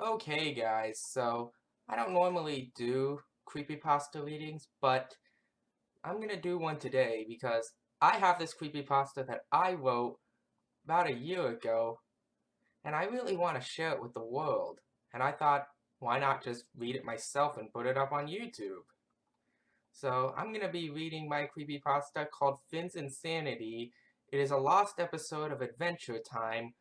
Okay, guys, so I don't normally do creepypasta readings, but I'm gonna do one today because I have this creepypasta that I wrote about a year ago, and I really want to share it with the world. And I thought, why not just read it myself and put it up on YouTube? So I'm gonna be reading my creepypasta called Finn's Insanity. It is a lost episode of Adventure Time.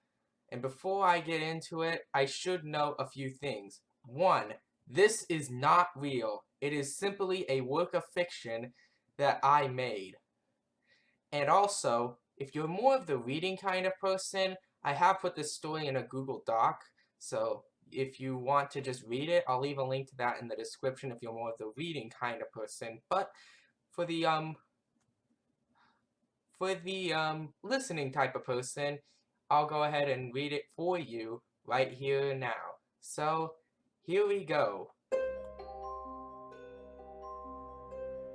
And before I get into it, I should note a few things. One, this is not real. It is simply a work of fiction that I made. And also, if you're more of the reading kind of person, I have put this story in a Google Doc. So if you want to just read it, I'll leave a link to that in the description if you're more of the reading kind of person. But for the listening type of person, I'll go ahead and read it for you right here and now. So, here we go.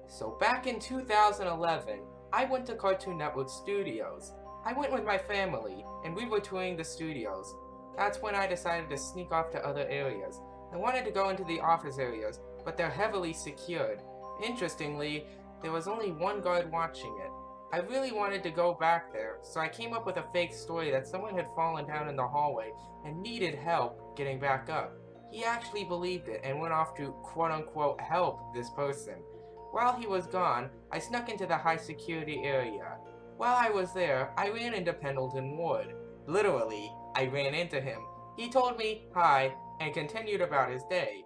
So back in 2011, I went to Cartoon Network Studios. I went with my family, and we were touring the studios. That's when I decided to sneak off to other areas. I wanted to go into the office areas, but they're heavily secured. Interestingly, there was only one guard watching it. I really wanted to go back there, so I came up with a fake story that someone had fallen down in the hallway and needed help getting back up. He actually believed it and went off to quote-unquote help this person. While he was gone, I snuck into the high security area. While I was there, I ran into Pendleton Ward. Literally, I ran into him. He told me hi and continued about his day.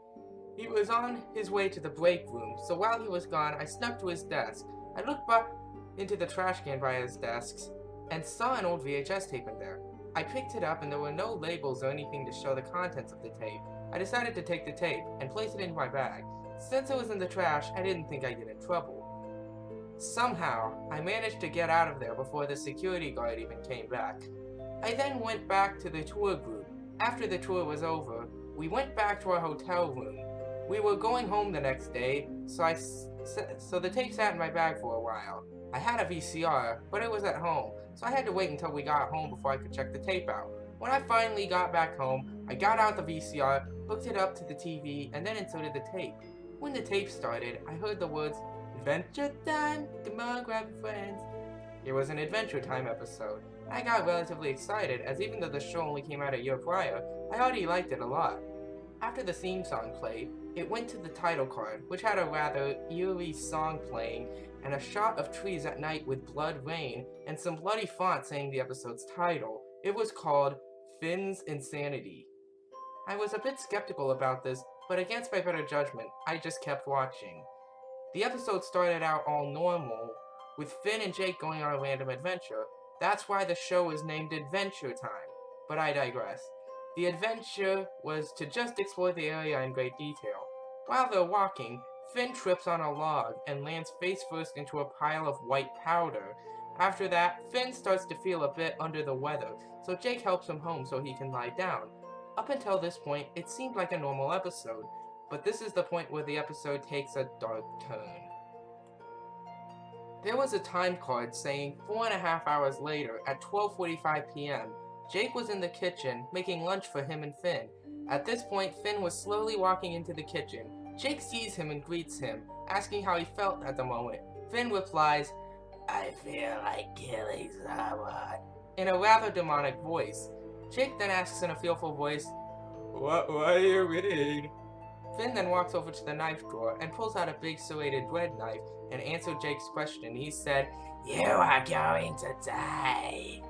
He was on his way to the break room, so while he was gone, I snuck to his desk. I looked back into the trash can by his desks and saw an old VHS tape in there. I picked it up and there were no labels or anything to show the contents of the tape. I decided to take the tape and place it in my bag. Since it was in the trash, I didn't think I'd get in trouble. Somehow, I managed to get out of there before the security guard even came back. I then went back to the tour group. After the tour was over, we went back to our hotel room. We were going home the next day, so the tape sat in my bag for a while. I had a VCR, but it was at home, so I had to wait until we got home before I could check the tape out. When I finally got back home, I got out the VCR, hooked it up to the TV, and then inserted the tape. When the tape started, I heard the words, "Adventure time, come on, grab your friends." It was an Adventure Time episode. I got relatively excited, as even though the show only came out a year prior, I already liked it a lot. After the theme song played, it went to the title card, which had a rather eerie song playing, and a shot of trees at night with blood rain, and some bloody font saying the episode's title. It was called Finn's Insanity. I was a bit skeptical about this, but against my better judgment, I just kept watching. The episode started out all normal, with Finn and Jake going on a random adventure. That's why the show is named Adventure Time. But I digress. The adventure was to just explore the area in great detail. While they're walking, Finn trips on a log and lands face first into a pile of white powder. After that, Finn starts to feel a bit under the weather, so Jake helps him home so he can lie down. Up until this point, it seemed like a normal episode, but this is the point where the episode takes a dark turn. There was a time card saying 4.5 hours later at 12:45 p.m. Jake was in the kitchen making lunch for him and Finn. At this point, Finn was slowly walking into the kitchen. Jake sees him and greets him, asking how he felt at the moment. Finn replies, "I feel like killing someone," in a rather demonic voice. Jake then asks in a fearful voice, What are you reading?" Finn then walks over to the knife drawer and pulls out a big serrated bread knife and answered Jake's question. He said, "You are going to die."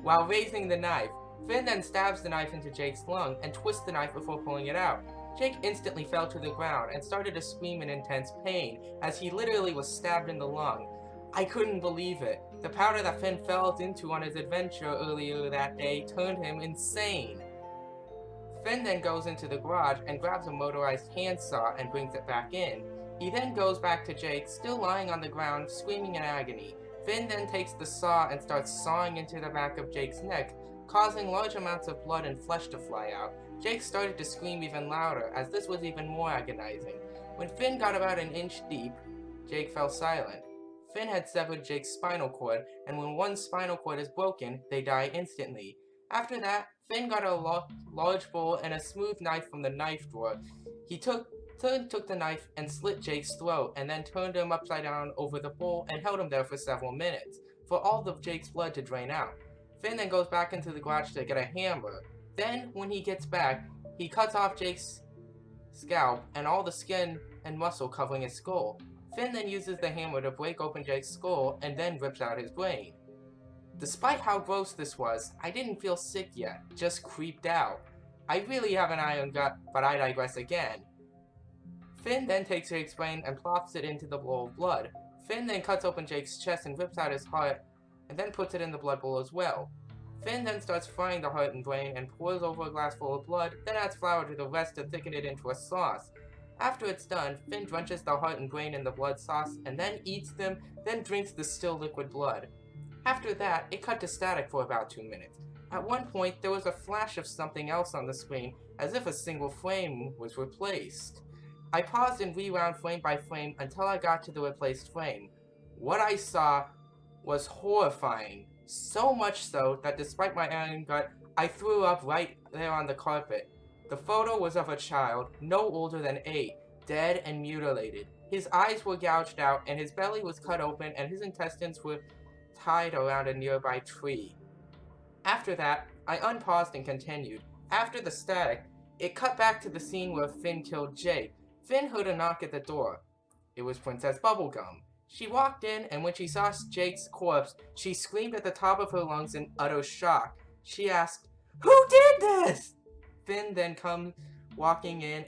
While raising the knife, Finn then stabs the knife into Jake's lung and twists the knife before pulling it out. Jake instantly fell to the ground and started to scream in intense pain as he literally was stabbed in the lung. I couldn't believe it. The powder that Finn fell into on his adventure earlier that day turned him insane. Finn then goes into the garage and grabs a motorized handsaw and brings it back in. He then goes back to Jake, still lying on the ground, screaming in agony. Finn then takes the saw and starts sawing into the back of Jake's neck, causing large amounts of blood and flesh to fly out. Jake started to scream even louder, as this was even more agonizing. When Finn got about an inch deep, Jake fell silent. Finn had severed Jake's spinal cord, and when one spinal cord is broken, they die instantly. After that, Finn got a large bowl and a smooth knife from the knife drawer. He took the knife and slit Jake's throat, and then turned him upside down over the bowl and held him there for several minutes, for all of Jake's blood to drain out. Finn then goes back into the garage to get a hammer. Then, when he gets back, he cuts off Jake's scalp and all the skin and muscle covering his skull. Finn then uses the hammer to break open Jake's skull and then rips out his brain. Despite how gross this was, I didn't feel sick yet, just creeped out. I really have an iron gut, but I digress again. Finn then takes Jake's brain and plops it into the bowl of blood. Finn then cuts open Jake's chest and rips out his heart, and then puts it in the blood bowl as well. Finn then starts frying the heart and brain and pours over a glass full of blood, then adds flour to the rest to thicken it into a sauce. After it's done, Finn drenches the heart and brain in the blood sauce, and then eats them, then drinks the still liquid blood. After that, it cut to static for about 2 minutes. At one point, there was a flash of something else on the screen, as if a single frame was replaced. I paused and rewound frame by frame until I got to the replaced frame. What I saw was horrifying, so much so that despite my iron gut, I threw up right there on the carpet. The photo was of a child, no older than 8, dead and mutilated. His eyes were gouged out, and his belly was cut open, and his intestines were tied around a nearby tree. After that, I unpaused and continued. After the static, it cut back to the scene where Finn killed Jake. Finn heard a knock at the door. It was Princess Bubblegum. She walked in, and when she saw Jake's corpse, she screamed at the top of her lungs in utter shock. She asked, "Who did this?" Finn then comes walking in,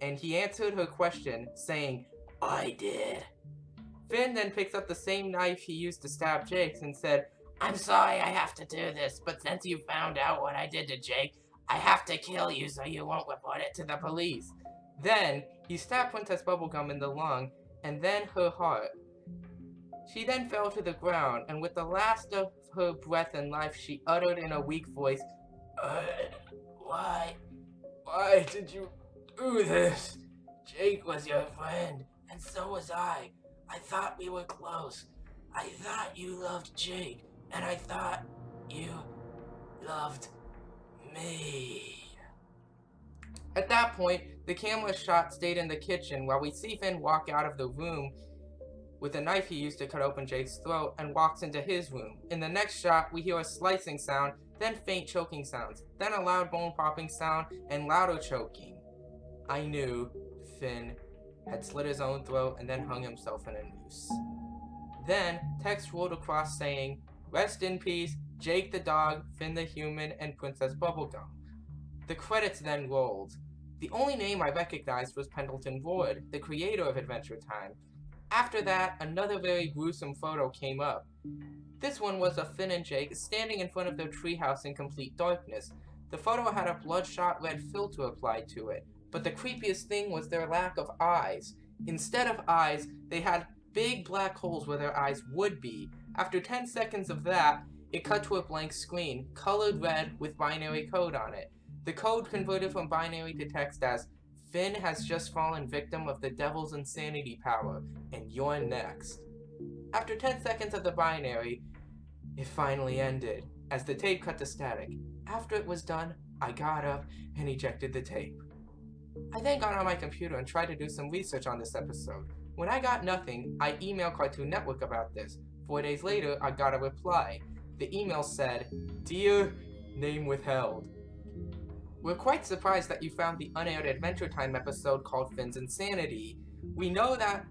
and he answered her question, saying, "I did." Finn then picks up the same knife he used to stab Jake and said, "I'm sorry I have to do this, but since you found out what I did to Jake, I have to kill you so you won't report it to the police." Then, he stabbed Princess Bubblegum in the lung, and then her heart. She then fell to the ground, and with the last of her breath and life, she uttered in a weak voice, Why did you do this? Jake was your friend, and so was I. I thought we were close. I thought you loved Jake, and I thought you loved me." At that point, the camera shot stayed in the kitchen while we see Finn walk out of the room with a knife he used to cut open Jake's throat and walks into his room. In the next shot, we hear a slicing sound, then faint choking sounds, then a loud bone popping sound, and louder choking. I knew Finn had slit his own throat and then hung himself in a noose. Then, text rolled across saying, "Rest in peace, Jake the dog, Finn the human, and Princess Bubblegum." The credits then rolled. The only name I recognized was Pendleton Ward, the creator of Adventure Time. After that, another very gruesome photo came up. This one was of Finn and Jake standing in front of their treehouse in complete darkness. The photo had a bloodshot red filter applied to it, but the creepiest thing was their lack of eyes. Instead of eyes, they had big black holes where their eyes would be. After 10 seconds of that, it cut to a blank screen, colored red with binary code on it. The code converted from binary to text as, "Finn has just fallen victim of the devil's insanity power, and you're next." After 10 seconds of the binary, it finally ended, as the tape cut to static. After it was done, I got up and ejected the tape. I then got on my computer and tried to do some research on this episode. When I got nothing, I emailed Cartoon Network about this. 4 days later, I got a reply. The email said, "Dear, name withheld. We're quite surprised that you found the unaired Adventure Time episode called Finn's Insanity. We know that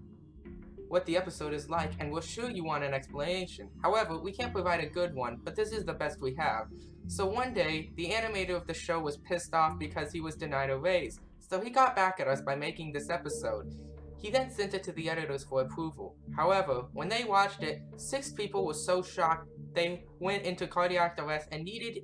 what the episode is like, and we're sure you want an explanation. However, we can't provide a good one, but this is the best we have." So one day, the animator of the show was pissed off because he was denied a raise, so he got back at us by making this episode. He then sent it to the editors for approval. However, when they watched it, 6 people were so shocked they went into cardiac arrest and needed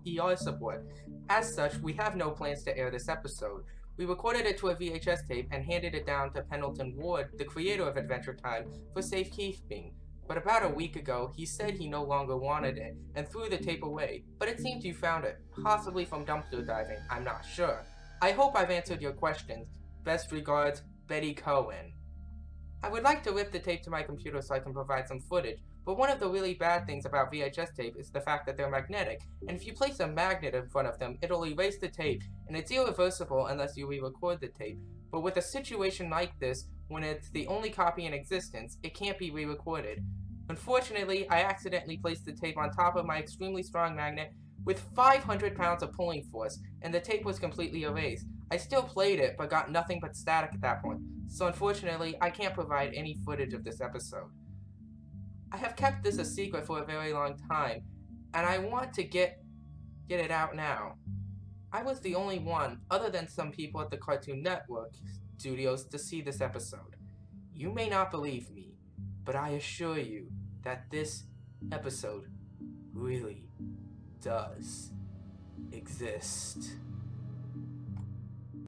ER support. As such, we have no plans to air this episode. We recorded it to a VHS tape and handed it down to Pendleton Ward, the creator of Adventure Time, for safekeeping. But about a week ago, he said he no longer wanted it and threw the tape away. But it seems you found it, possibly from dumpster diving, I'm not sure. I hope I've answered your questions. Best regards, Betty Cohen. I would like to rip the tape to my computer so I can provide some footage, But one of the really bad things about VHS tape is the fact that they're magnetic, and if you place a magnet in front of them, it'll erase the tape, and it's irreversible unless you re-record the tape. But with a situation like this, when it's the only copy in existence, it can't be re-recorded. Unfortunately, I accidentally placed the tape on top of my extremely strong magnet with 500 pounds of pulling force, and the tape was completely erased. I still played it, but got nothing but static at that point, so unfortunately, I can't provide any footage of this episode. I have kept this a secret for a very long time, and I want to get it out now. I was the only one, other than some people at the Cartoon Network studios, to see this episode. You may not believe me, but I assure you that this episode really does exist.